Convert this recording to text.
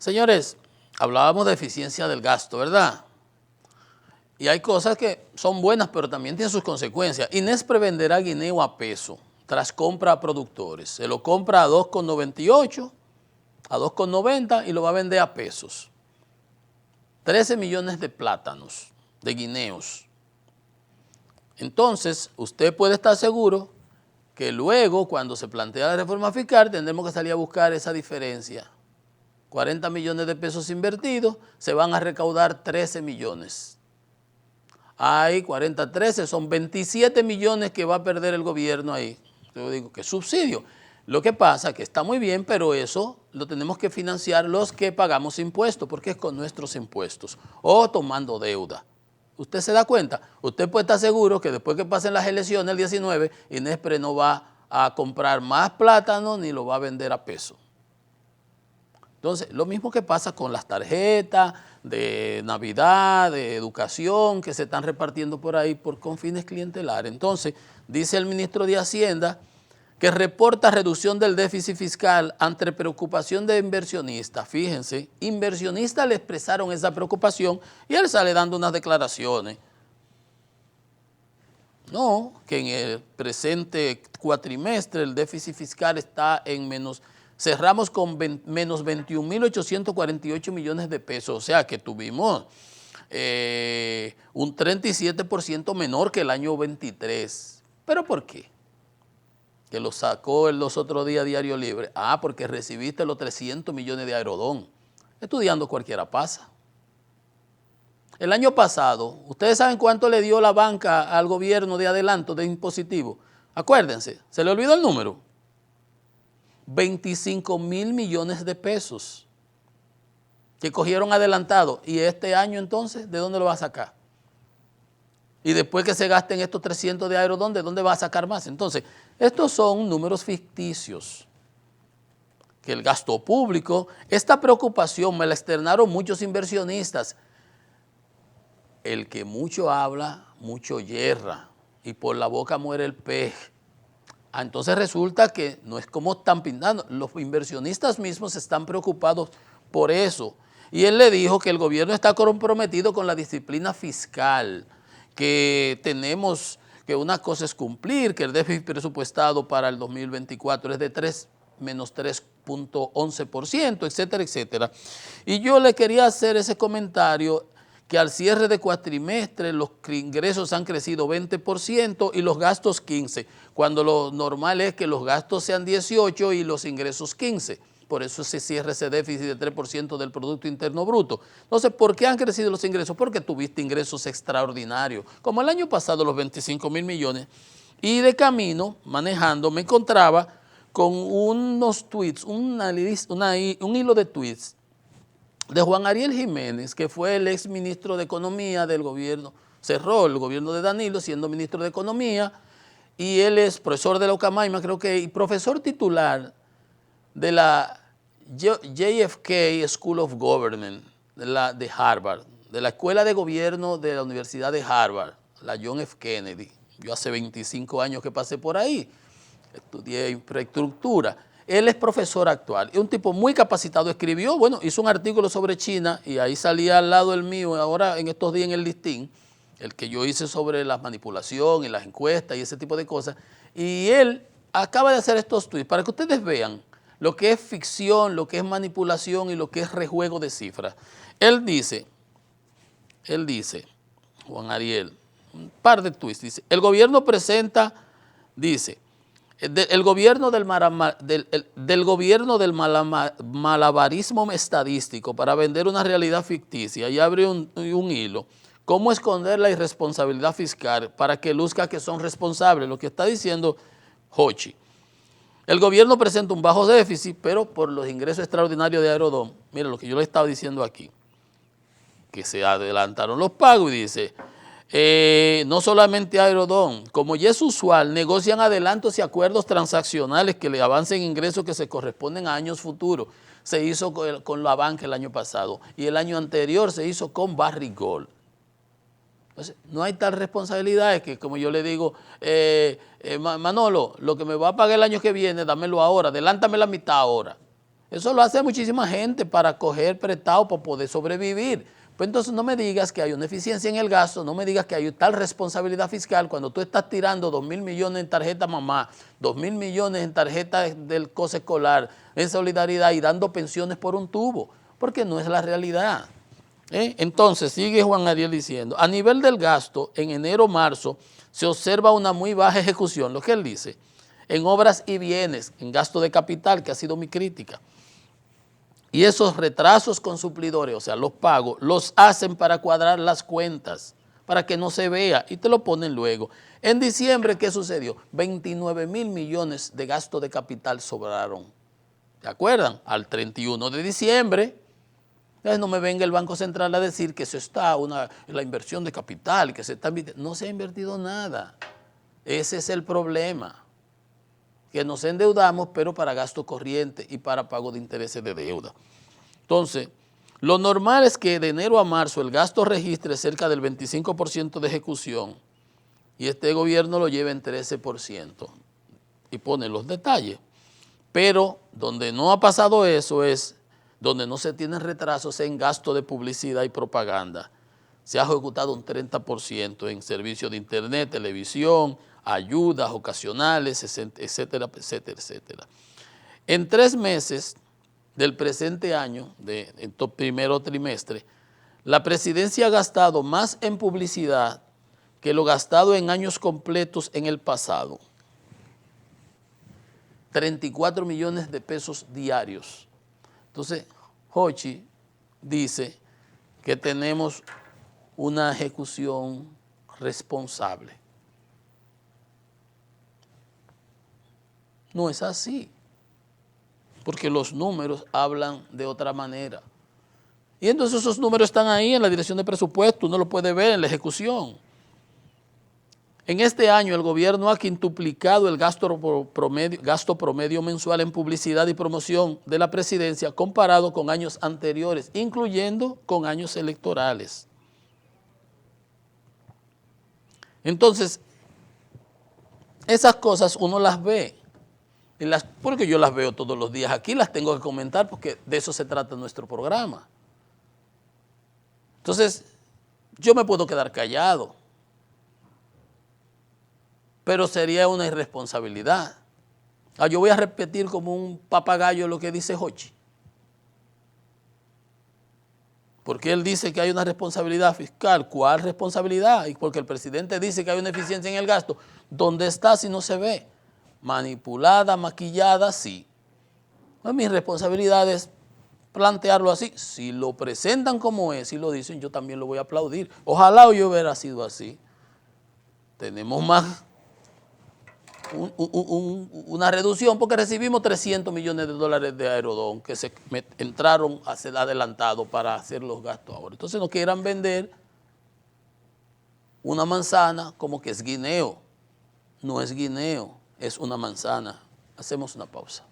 Señores, hablábamos de eficiencia del gasto, ¿verdad? Y hay cosas que son buenas, pero también tienen sus consecuencias. Inespre venderá guineo a peso tras compra a productores. Se lo compra a 2,98, a 2,90 y lo va a vender a pesos. 13 millones de plátanos, de guineos. Entonces, usted puede estar seguro que luego, cuando se plantea la reforma fiscal, tendremos que salir a buscar esa diferencia. 40 millones de pesos invertidos, se van a recaudar 13 millones. Hay 40, 13, son 27 millones que va a perder el gobierno ahí. Yo digo que subsidio. Lo que pasa es que está muy bien, pero eso lo tenemos que financiar los que pagamos impuestos, porque es con nuestros impuestos, o tomando deuda. ¿Usted se da cuenta? Usted puede estar seguro que después que pasen las elecciones el 19, Inespre no va a comprar más plátano ni lo va a vender a peso. Entonces, lo mismo que pasa con las tarjetas de Navidad, de educación, que se están repartiendo por ahí con fines clientelares. Entonces, dice el ministro de Hacienda que reporta reducción del déficit fiscal ante preocupación de inversionistas. Fíjense, inversionistas le expresaron esa preocupación y él sale dando unas declaraciones. No, que en el presente cuatrimestre el déficit fiscal está en menos, cerramos con menos 21.848 millones de pesos, o sea que tuvimos un 37% menor que el año 23. ¿Pero por qué? Que lo sacó los otros días Diario Libre. Ah, porque recibiste los 300 millones de Aerodón. Estudiando cualquiera pasa. El año pasado, ¿ustedes saben cuánto le dio la banca al gobierno de adelanto de impositivo? Acuérdense, ¿se le olvidó el número? 25.000 millones de pesos que cogieron adelantado. ¿Y este año entonces de dónde lo va a sacar? Y después que se gasten estos 300 de Aerodón, ¿de dónde va a sacar más? Entonces, estos son números ficticios. Que el gasto público, esta preocupación me la externaron muchos inversionistas. El que mucho habla, mucho yerra, y por la boca muere el pez. Entonces resulta que no es como están pintando. Los inversionistas mismos están preocupados por eso. Y él le dijo que el gobierno está comprometido con la disciplina fiscal, que tenemos que una cosa es cumplir, que el déficit presupuestado para el 2024 es de menos 3,11%, etcétera, etcétera. Y yo le quería hacer ese comentario que al cierre de cuatrimestre los ingresos han crecido 20% y los gastos 15%, cuando lo normal es que los gastos sean 18% y los ingresos 15%. Por eso se cierra ese déficit de 3% del Producto Interno Bruto. Entonces, ¿por qué han crecido los ingresos? Porque tuviste ingresos extraordinarios, como el año pasado los 25.000 millones. Y de camino, manejando, me encontraba con unos tweets, un hilo de tweets de Juan Ariel Jiménez, que fue el ex ministro de Economía del gobierno, cerró el gobierno de Danilo siendo ministro de Economía, y él es profesor de la Ucamaima, creo que, y profesor titular de la JFK School of Government de Harvard, de la Escuela de Gobierno de la Universidad de Harvard, la John F. Kennedy. Yo hace 25 años que pasé por ahí, estudié infraestructura. Él es profesor actual, es un tipo muy capacitado, escribió, bueno, hizo un artículo sobre China y ahí salía al lado el mío, ahora en estos días en el listín, el que yo hice sobre la manipulación y las encuestas y ese tipo de cosas, y él acaba de hacer estos tweets para que ustedes vean lo que es ficción, lo que es manipulación y lo que es rejuego de cifras. Él dice, Juan Ariel, un par de tweets, dice, el gobierno presenta, dice, el gobierno del malabarismo estadístico para vender una realidad ficticia, y abre un hilo, cómo esconder la irresponsabilidad fiscal para que luzca que son responsables, lo que está diciendo Hochi. El gobierno presenta un bajo déficit, pero por los ingresos extraordinarios de Aerodón, mira lo que yo le estaba diciendo aquí, que se adelantaron los pagos y dice, no solamente Aerodón, como ya es usual, negocian adelantos y acuerdos transaccionales que le avancen ingresos que se corresponden a años futuros. Se hizo con la banca el año pasado y el año anterior se hizo con Barrigold. Entonces, no hay tal responsabilidad, es que como yo le digo, Manolo, lo que me va a pagar el año que viene, dámelo ahora, adelántame la mitad ahora. Eso lo hace muchísima gente para coger prestado para poder sobrevivir. Pues entonces no me digas que hay una eficiencia en el gasto, no me digas que hay tal responsabilidad fiscal cuando tú estás tirando 2.000 millones en tarjeta mamá, 2.000 millones en tarjeta del COSE escolar, en solidaridad y dando pensiones por un tubo, porque no es la realidad. Entonces, sigue Juan Ariel diciendo, a nivel del gasto, en enero-marzo se observa una muy baja ejecución, lo que él dice, en obras y bienes, en gasto de capital, que ha sido mi crítica. Y esos retrasos con suplidores, o sea, los pagos, los hacen para cuadrar las cuentas, para que no se vea, y te lo ponen luego. En diciembre, ¿qué sucedió? 29.000 millones de gasto de capital sobraron. ¿Se acuerdan? Al 31 de diciembre, entonces no me venga el Banco Central a decir que eso está, la inversión de capital, que se está invirtiendo. No se ha invertido nada. Ese es el problema. Que nos endeudamos, pero para gasto corriente y para pago de intereses de deuda. Entonces, lo normal es que de enero a marzo el gasto registre cerca del 25% de ejecución y este gobierno lo lleva en 13% y pone los detalles. Pero donde no ha pasado eso es donde no se tienen retrasos en gasto de publicidad y propaganda. Se ha ejecutado un 30% en servicios de internet, televisión, ayudas ocasionales, etcétera, etcétera, etcétera. En 3 meses del presente año, en este primero trimestre, la presidencia ha gastado más en publicidad que lo gastado en años completos en el pasado. 34 millones de pesos diarios. Entonces, Hochi dice que tenemos una ejecución responsable. No es así, porque los números hablan de otra manera. Y entonces esos números están ahí en la dirección de presupuesto, uno lo puede ver en la ejecución. En este año el gobierno ha quintuplicado el gasto promedio mensual en publicidad y promoción de la presidencia comparado con años anteriores, incluyendo con años electorales. Entonces, esas cosas uno las ve, porque yo las veo todos los días aquí, las tengo que comentar porque de eso se trata nuestro programa. Entonces, yo me puedo quedar callado, pero sería una irresponsabilidad. Yo voy a repetir como un papagayo lo que dice Hochi, porque él dice que hay una responsabilidad fiscal. ¿Cuál responsabilidad? Y porque el presidente dice que hay una eficiencia en el gasto. ¿Dónde está si no se ve? Manipulada, maquillada, sí. Pues mi responsabilidad es plantearlo así. Si lo presentan como es y lo dicen, yo también lo voy a aplaudir. Ojalá yo hubiera sido así. Tenemos más una reducción porque recibimos 300 millones de dólares de Aerodón que se entraron a ser adelantado para hacer los gastos ahora. Entonces no quieran vender una manzana como que es guineo. No es guineo, es una manzana. Hacemos una pausa.